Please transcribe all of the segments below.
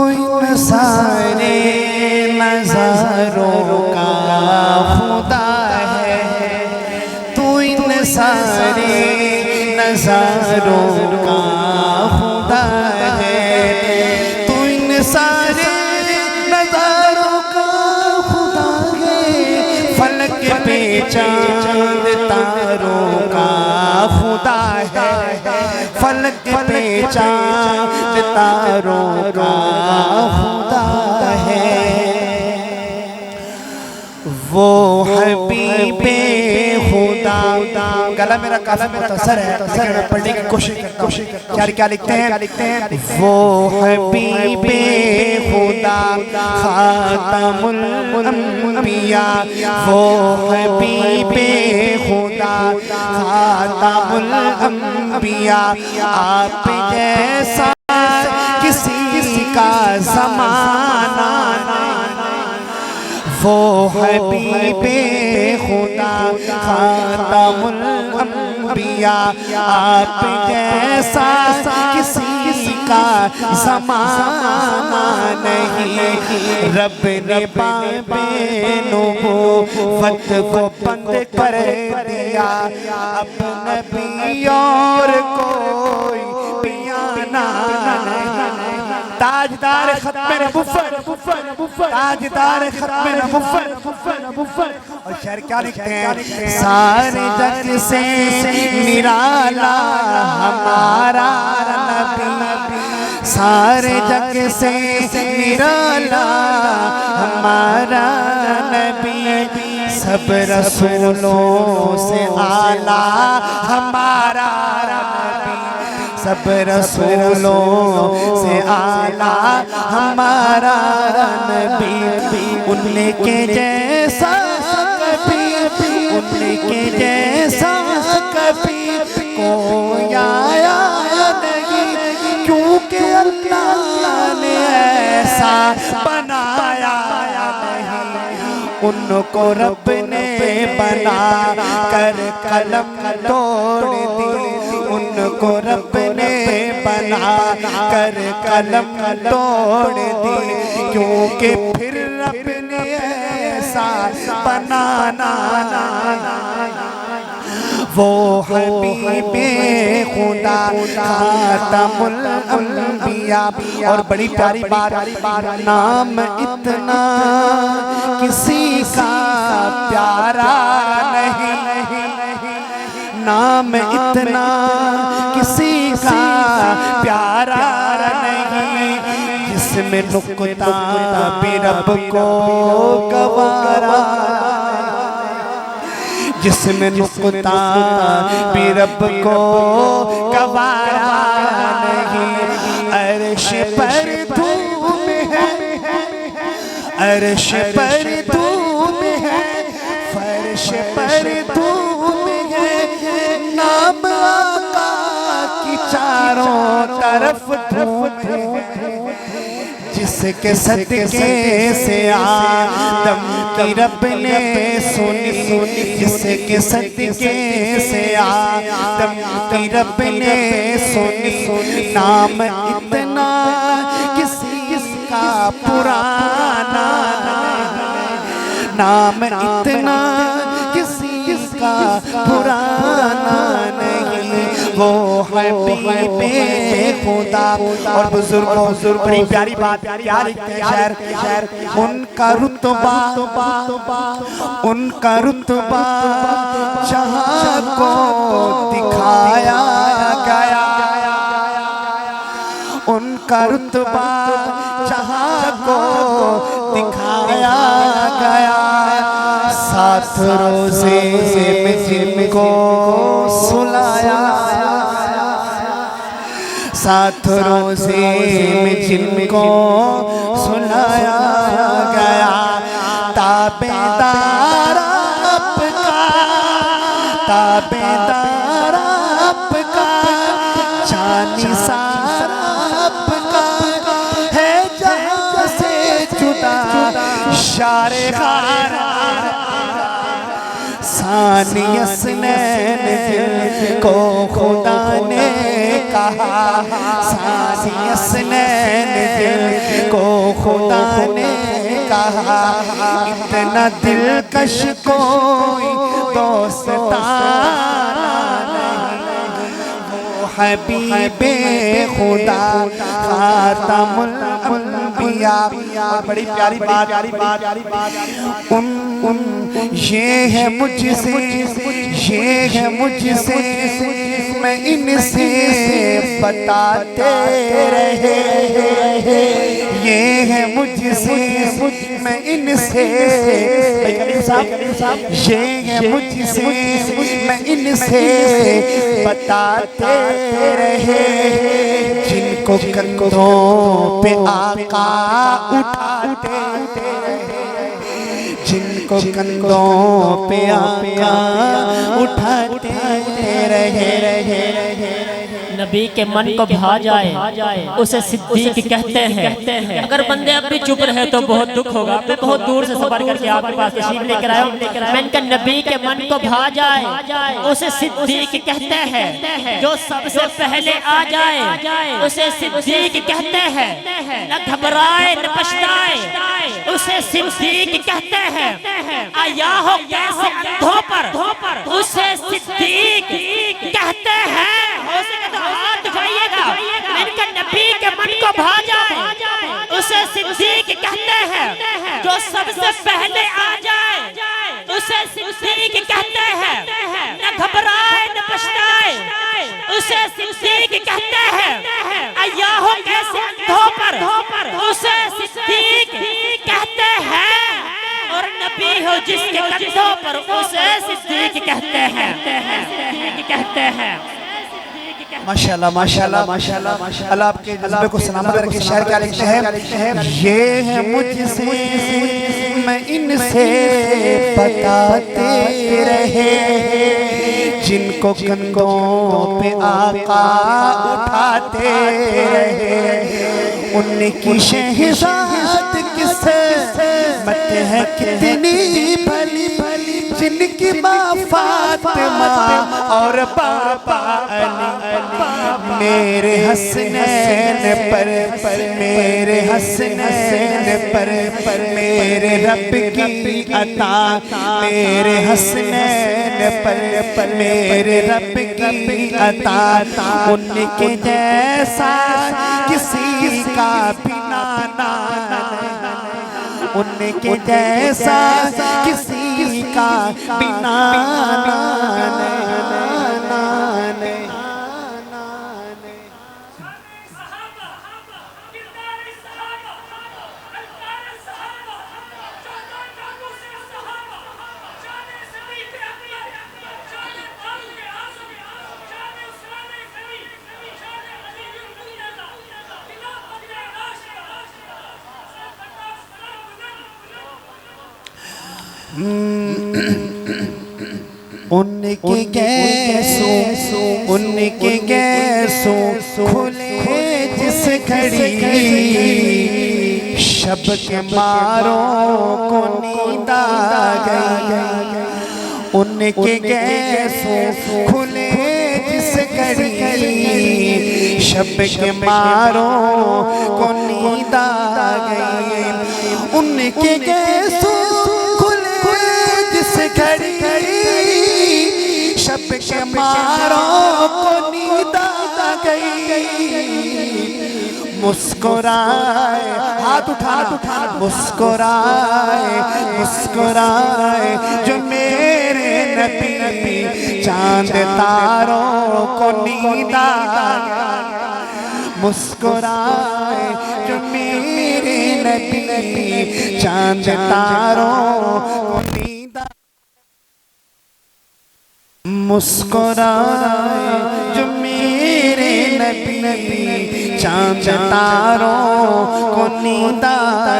ان سارے نظاروں کا خدا ہے، تو ان سارے نظاروں کا خدا ہے، تو ان سارے نظاروں کا خدا ہے، فلک پہ چاند تاروں کا خدا ہے، فلک پہ چاند تاروں کا خدا ہے، وہ حبیب خدا۔ گلا میرا کافی مختصر ہے لیکن میں پڑھنے کی کوشش کرتا ہوں۔ کیا لکھتے ہیں؟ وہ حبیب خدا خاتم الانبیاء، وہ حبیب خدا خاتم الانبیاء، آپ جیسا کسی کا زمانہ، وہ حبیب خدا خاتم الانبیاء، آپ جیسا کسی کا زمانہ نہیں، رب نے باب نبوت کو بند کر دیا، اب نبی اور کوئی پیانا نہیں، تاجدار ختم نبوت، تاجدار ختم نبوت۔ اور شعر کیا لکھتے ہیں؟ سارے جگ سے نرالا ہمارا نبی، سارے جگ سے نرالا ہمارا نبی، سب رسولوں سے اعلیٰ ہمارا نبی، سب رسولوں سے اعلیٰ ہمارا نبی، ان کے جیسا کبھی، ان کے جیسا کبھی کوئی آیا نہیں، کیونکہ اللہ نے ایسا بنایا نہیں، ان کو رب نے بنا کر قلم توڑ دی، ان کو رب نے بنا کر قلم توڑ دی، کیونکہ پھر رب نے ایسا بنانا، وہ حبیب خدا خاتم الانبیاء۔ اور بڑی پیاری بات، نام اتنا کسی کا پیارا نہیں، نام اتنا کسی کا پیارا نہیں، جس میں نقطہ بھی رب کو گوارا، جس میں نقطہ بھی رب کو گوارا نہیں، عرش پر دھوم ہے، عرش پر دھوم ہے، فرش پر دھوم ہے، نام آقا کی چاروں طرف دھوم ہے، جس کے صدقے سے آدم کی رب نے سنی، جس کے صدقے سے آدم کی رب نے سنی، نام اتنا کسی کا پرانا، نام اتنا کسی کا پرانا نہیں، وہ حبیب خدا۔ اور بزرگوں بڑی پیاری بات کیا لکھتے ہیں شعر، ان کا رتبہ، ان کا رتبہ جہاں کو دکھایا گیا، ان کا رتبہ جہاں کو دکھایا گیا، 7 روزے میں جن کو سلایا، 7 روزے میں جن کو سلایا گیا، تابعدار آپ کا، تابعدار آپ کا، جانی سار آپ کا ہے، جہاں سے جدا شار غار، ثانی اسنین جن کو خدا نے کہا، ثانی اسنین جن کو خدا نے کہا اتنا دلکش کوئی دوستانہ حبیب خدا خاتم الانبیاء. بڑی پیاری بات یہ ہے مجھ سے میں ان سے بتاتے رہے یہ ہے مجھ سے میں ان سے یہ ہے مجھ سے میں ان سے بتاتے رہے جن کو کندھوں پہ آقا اٹھاتے جن کو کندھوں پہ آقا اٹھاتے رہے. نبی کے من کو بھا جائے اسے صدیق کہتے ہیں. اگر بندے اب بھی چپ رہے تو بہت دکھ ہوگا. میں بہت دور سے سفر کر کے آپ کے پاس تشریف لے کر آیا ہوں. میں ان کا نبی کے من کو بھا جائے اسے صدیق کہتے ہیں. جو سب سے پہلے آ جائے اسے صدیق کہتے ہیں. نہ گھبرائے نہ پچھتائے اسے صدیق کہتے ہیں. آیا ہو کیسے اندھوں پر اسے صدیق کہتے ہیں. ہاتھ اٹھائیے گا. ان کا نبی کے من کو بھا جائے اسے صدیق کہتے ہیں. جو سب سے پہلے آ جائے اسے صدیق کہتے ہیں. نہ گھبرائے نہ پچھتائے اسے صدیق کہتے ہیں. آیا ہو کیسے اندھوں پر اسے صدیق کہتے ہیں. اور نبی ہو جس کے کندھوں پر اسے صدیق کہتے ہیں. ماشاءاللہ ماشاءاللہ ماشاءاللہ اللہ آپ کے جذبے کو سلامت رکھے. شاعر کیا لکھتے ہیں یہ ہے مجھ سے میں ان سے بتاتے رہے جن کو کندھوں پہ آقا اٹھاتے رہے ان کی شہزاد قسمت ہے کتنی بھلی جن کی ماں فاطمہ اور بابا علی میرے حسنین پر میرے حسنین پر میرے رب کی عطا میرے حسنین پر میرے رب کی عطا ان کے جیسا کسی کا بنا ان کے جیسا کسی کا بنا ان کے گیسوں کھلے جس گھڑی شب کے ماروں کو نیند آ گئی ان کے گیسوں کھلے جس گھڑی شب کے ماروں کو نیند آ گئی ان کے گیسوں گھڑی شب کے ماروں کو نیند آ گئی مسکرائے ہاتھ اٹھا مسکرائے جو میرے نبی چاند تاروں کو نیند آ گئی مسکرائے جو میرے نبی چاند تاروں کو نیند مسکرائے جو میرے نبی چاند تاروں کو نیند آ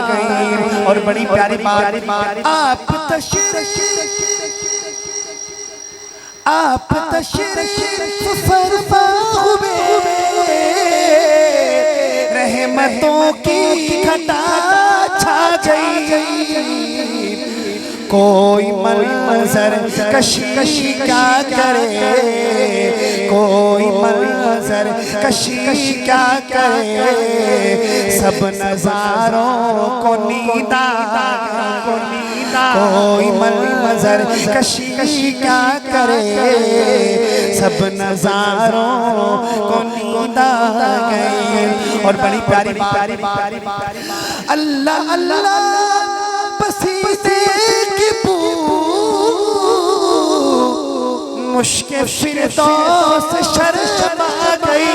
گئی. اور بڑی پیاری بات آپ تشریف فرما ہوئے رحمتوں کی گھٹا چھا گئی کوئی منظر کشی کیا کرے، کوئی منظر کشی کیا کرے، سب نظاروں کو نیند آ گئی، کوئی منظر کشی کیا کرے، سب نظاروں کو نیند آ گئی۔ اور بڑی پیاری اللہ اللہ پسینے کی بو مشک فردوس شرما گئی،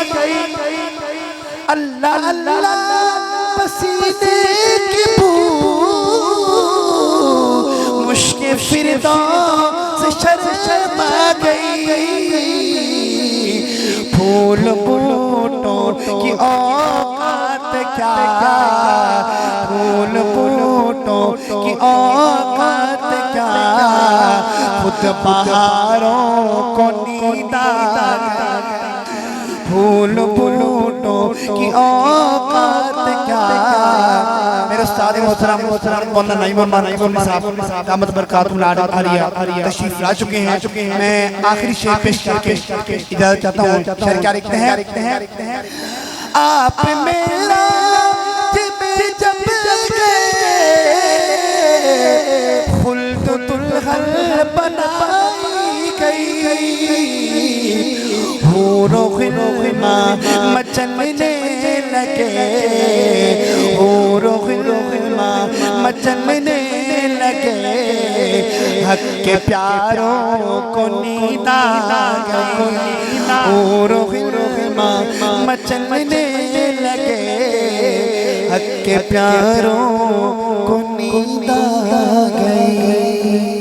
اللہ اللہ پسینے کی بو مشک فردوس شرما گئی، پھول بوٹوں کی اوقات کیا، پھول بوٹوں کی اوقات کیا، خود بہاروں کو نیند آ گئی، پھول بوٹوں کی اوقات کیا۔ میرے استاد محترم مولانا نعیم الرحمن صاحب دامت برکاتہ العالیہ تشریف لا چکے ہیں، میں آخری شعر پیش کر کے اجازت چاہتا ہوں۔ شعر کیا لکھتے ہیں، آپ میرا جب گئے خلد دلہن بنائی گئی، حور و غلمان مچلنے لگے، حور و غلمان مچلنے لگے، حق کے پیاروں کو نیند آ گئی، حور و غلمان مچلنے لگے، حق کے پیاروں کو نیند آ گئی۔